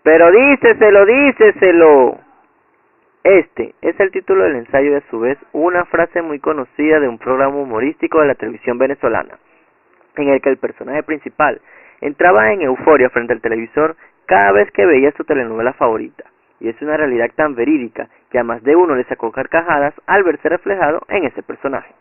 Pero díceselo, díceselo. Este es el título del ensayo y a su vez una frase muy conocida de un programa humorístico de la televisión venezolana, en el que el personaje principal entraba en euforia frente al televisor cada vez que veía su telenovela favorita, y es una realidad tan verídica que a más de uno le sacó carcajadas al verse reflejado en ese personaje.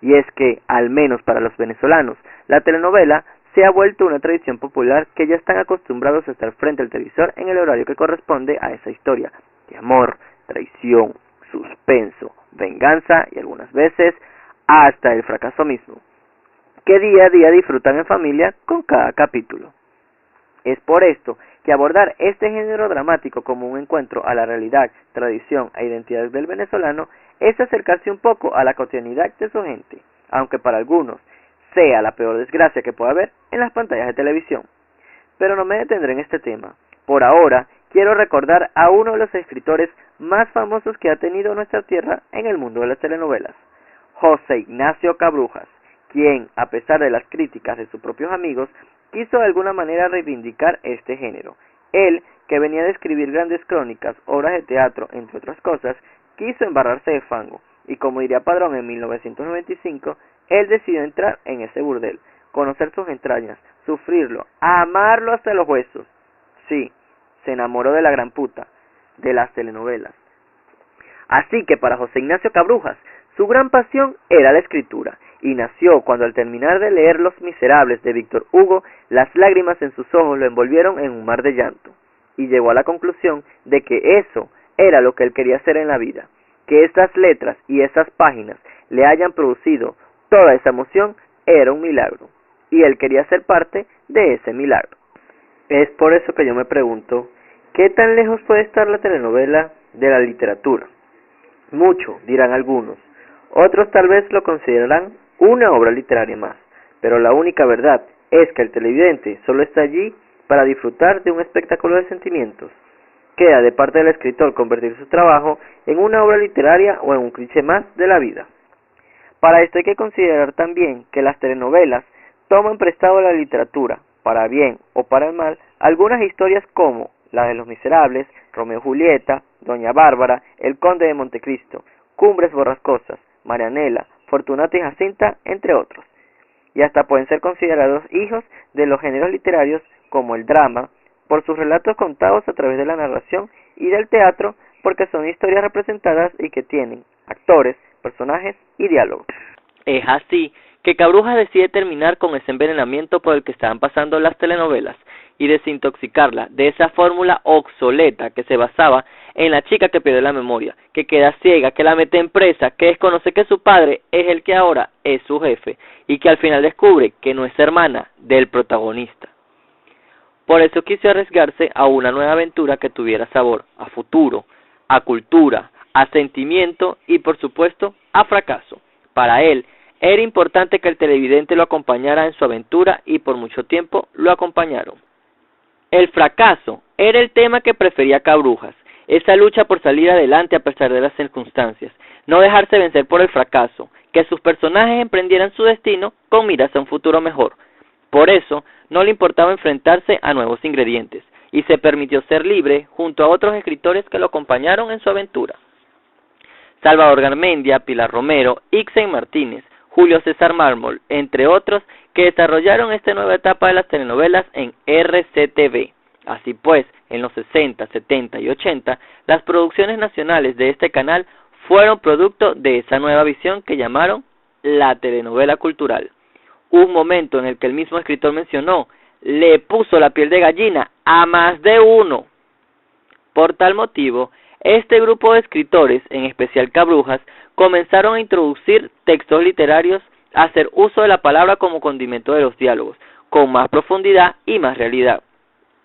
Y es que, al menos para los venezolanos, la telenovela se ha vuelto una tradición popular que ya están acostumbrados a estar frente al televisor en el horario que corresponde a esa historia de amor, traición, suspenso, venganza y algunas veces hasta el fracaso mismo, que día a día disfrutan en familia con cada capítulo. Es por esto que abordar este género dramático como un encuentro a la realidad, tradición e identidad del venezolano es acercarse un poco a la cotidianidad de su gente, aunque para algunos sea la peor desgracia que pueda haber en las pantallas de televisión. Pero no me detendré en este tema. Por ahora, quiero recordar a uno de los escritores más famosos que ha tenido nuestra tierra en el mundo de las telenovelas, José Ignacio Cabrujas, quien, a pesar de las críticas de sus propios amigos, quiso de alguna manera reivindicar este género. Él, que venía de escribir grandes crónicas, obras de teatro, entre otras cosas, quiso embarrarse de fango, y como diría Padrón en 1995, él decidió entrar en ese burdel, conocer sus entrañas, sufrirlo, amarlo hasta los huesos. Sí, se enamoró de la gran puta, de las telenovelas. Así que para José Ignacio Cabrujas, su gran pasión era la escritura, y nació cuando al terminar de leer Los Miserables de Víctor Hugo, las lágrimas en sus ojos lo envolvieron en un mar de llanto, y llegó a la conclusión de que eso era lo que él quería hacer en la vida, que estas letras y esas páginas le hayan producido toda esa emoción era un milagro, y él quería ser parte de ese milagro. Es por eso que yo me pregunto, ¿qué tan lejos puede estar la telenovela de la literatura? Mucho, dirán algunos. Otros tal vez lo considerarán una obra literaria más, pero la única verdad es que el televidente solo está allí para disfrutar de un espectáculo de sentimientos. Queda de parte del escritor convertir su trabajo en una obra literaria o en un cliché más de la vida. Para esto hay que considerar también que las telenovelas toman prestado a la literatura, para bien o para el mal, algunas historias como la de Los Miserables, Romeo y Julieta, Doña Bárbara, El Conde de Montecristo, Cumbres Borrascosas, Marianela, Fortunata y Jacinta, entre otros. Y hasta pueden ser considerados hijos de los géneros literarios como el drama, por sus relatos contados a través de la narración, y del teatro, porque son historias representadas y que tienen actores, personajes y diálogos. Es así que Cabrujas decide terminar con ese envenenamiento por el que estaban pasando las telenovelas y desintoxicarla de esa fórmula obsoleta que se basaba en la chica que pierde la memoria, que queda ciega, que la mete en presa, que desconoce que su padre es el que ahora es su jefe y que al final descubre que no es hermana del protagonista. Por eso quiso arriesgarse a una nueva aventura que tuviera sabor a futuro, a cultura, a sentimiento y por supuesto a fracaso. Para él era importante que el televidente lo acompañara en su aventura y por mucho tiempo lo acompañaron. El fracaso era el tema que prefería Cabrujas, esa lucha por salir adelante a pesar de las circunstancias, no dejarse vencer por el fracaso, que sus personajes emprendieran su destino con miras a un futuro mejor. Por eso, no le importaba enfrentarse a nuevos ingredientes, y se permitió ser libre junto a otros escritores que lo acompañaron en su aventura. Salvador Garmendia, Pilar Romero, Ixen Martínez, Julio César Mármol, entre otros, que desarrollaron esta nueva etapa de las telenovelas en RCTV. Así pues, en los 60, 70 y 80, las producciones nacionales de este canal fueron producto de esa nueva visión que llamaron la telenovela cultural. Un momento en el que el mismo escritor mencionó, le puso la piel de gallina a más de uno. Por tal motivo, este grupo de escritores, en especial Cabrujas, comenzaron a introducir textos literarios, a hacer uso de la palabra como condimento de los diálogos, con más profundidad y más realidad,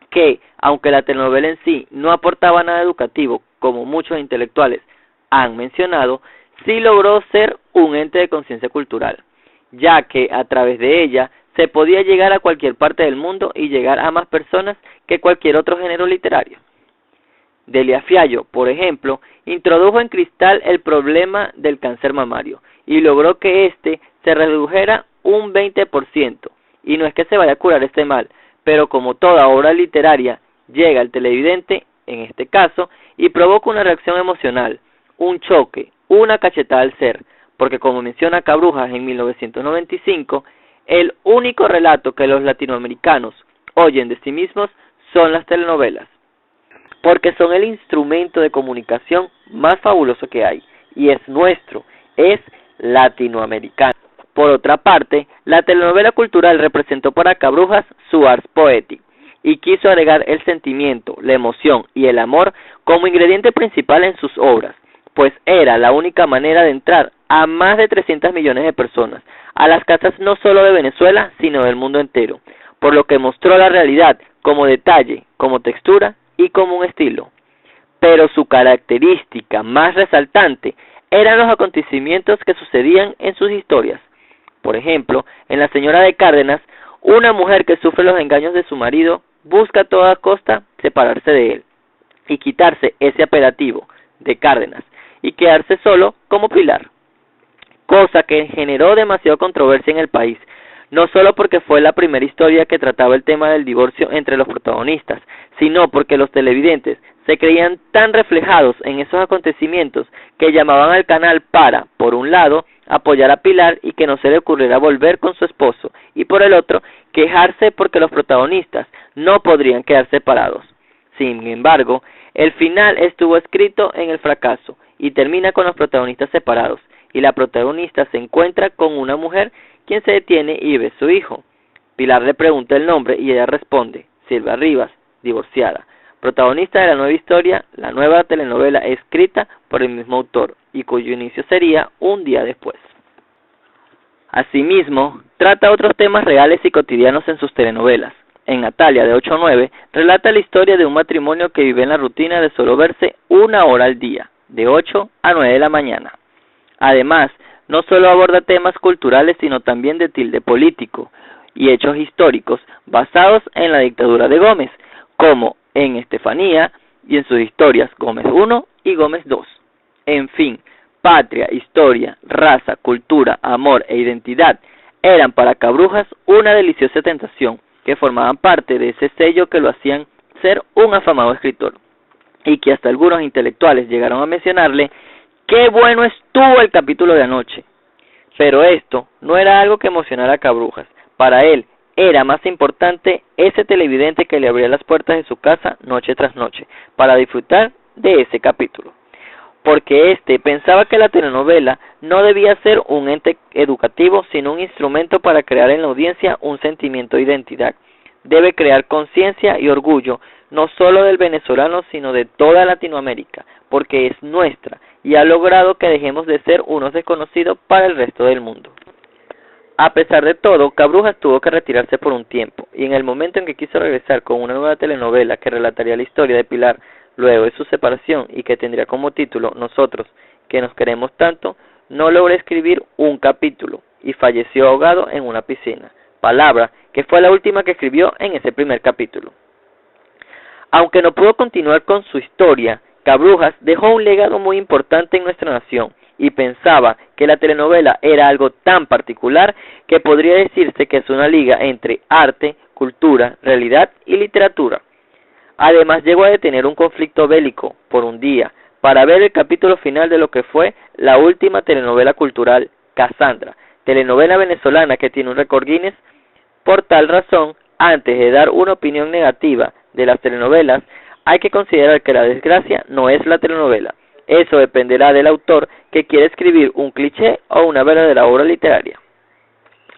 que, aunque la telenovela en sí no aportaba nada educativo, como muchos intelectuales han mencionado, sí logró ser un ente de conciencia cultural, ya que a través de ella se podía llegar a cualquier parte del mundo y llegar a más personas que cualquier otro género literario. Delia Fiallo, por ejemplo, introdujo en Cristal el problema del cáncer mamario y logró que éste se redujera un 20%. Y no es que se vaya a curar este mal, pero como toda obra literaria llega el televidente, en este caso, y provoca una reacción emocional, un choque, una cachetada al ser, porque como menciona Cabrujas en 1995, el único relato que los latinoamericanos oyen de sí mismos son las telenovelas, porque son el instrumento de comunicación más fabuloso que hay, y es nuestro, es latinoamericano. Por otra parte, la telenovela cultural representó para Cabrujas su ars poetic, y quiso agregar el sentimiento, la emoción y el amor como ingrediente principal en sus obras, pues era la única manera de entrar a más de 300 millones de personas, a las casas no solo de Venezuela, sino del mundo entero, por lo que mostró la realidad como detalle, como textura y como un estilo. Pero su característica más resaltante eran los acontecimientos que sucedían en sus historias. Por ejemplo, en La Señora de Cárdenas, una mujer que sufre los engaños de su marido busca a toda costa separarse de él y quitarse ese apelativo de Cárdenas y quedarse solo como Pilar, cosa que generó demasiada controversia en el país, no solo porque fue la primera historia que trataba el tema del divorcio entre los protagonistas, sino porque los televidentes se creían tan reflejados en esos acontecimientos que llamaban al canal para, por un lado, apoyar a Pilar y que no se le ocurriera volver con su esposo, y por el otro, quejarse porque los protagonistas no podrían quedar separados. Sin embargo, el final estuvo escrito en el fracaso y termina con los protagonistas separados, y la protagonista se encuentra con una mujer quien se detiene y ve a su hijo. Pilar le pregunta el nombre y ella responde, Silvia Rivas, divorciada, protagonista de la nueva historia, la nueva telenovela escrita por el mismo autor y cuyo inicio sería un día después. Asimismo, trata otros temas reales y cotidianos en sus telenovelas. En Natalia, de 8 a 9, relata la historia de un matrimonio que vive en la rutina de solo verse una hora al día, de 8 a 9 de la mañana. Además, no solo aborda temas culturales, sino también de tilde político y hechos históricos basados en la dictadura de Gómez, como en Estefanía y en sus historias Gómez I y Gómez II. En fin, patria, historia, raza, cultura, amor e identidad eran para Cabrujas una deliciosa tentación, que formaban parte de ese sello que lo hacían ser un afamado escritor, y que hasta algunos intelectuales llegaron a mencionarle: ¡qué bueno estuvo el capítulo de anoche! Pero esto no era algo que emocionara a Cabrujas. Para él era más importante ese televidente que le abría las puertas de su casa noche tras noche para disfrutar de ese capítulo, porque éste pensaba que la telenovela no debía ser un ente educativo, sino un instrumento para crear en la audiencia un sentimiento de identidad. Debe crear conciencia y orgullo, no solo del venezolano, sino de toda Latinoamérica, porque es nuestra, y ha logrado que dejemos de ser unos desconocidos para el resto del mundo. A pesar de todo, Cabrujas tuvo que retirarse por un tiempo, y en el momento en que quiso regresar con una nueva telenovela que relataría la historia de Pilar luego de su separación y que tendría como título Nosotros, que nos queremos tanto, no logró escribir un capítulo y falleció ahogado en una piscina, palabra que fue la última que escribió en ese primer capítulo. Aunque no pudo continuar con su historia, Cabrujas dejó un legado muy importante en nuestra nación y pensaba que la telenovela era algo tan particular que podría decirse que es una liga entre arte, cultura, realidad y literatura. Además, llegó a detener un conflicto bélico por un día para ver el capítulo final de lo que fue la última telenovela cultural, Cassandra, telenovela venezolana que tiene un récord Guinness. Por tal razón, antes de dar una opinión negativa de las telenovelas, hay que considerar que la desgracia no es la telenovela. Eso dependerá del autor que quiere escribir un cliché o una verdadera obra literaria.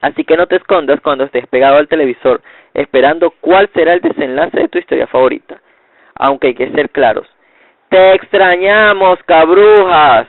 Así que no te escondas cuando estés pegado al televisor, esperando cuál será el desenlace de tu historia favorita. Aunque hay que ser claros. ¡Te extrañamos, Cabrujas!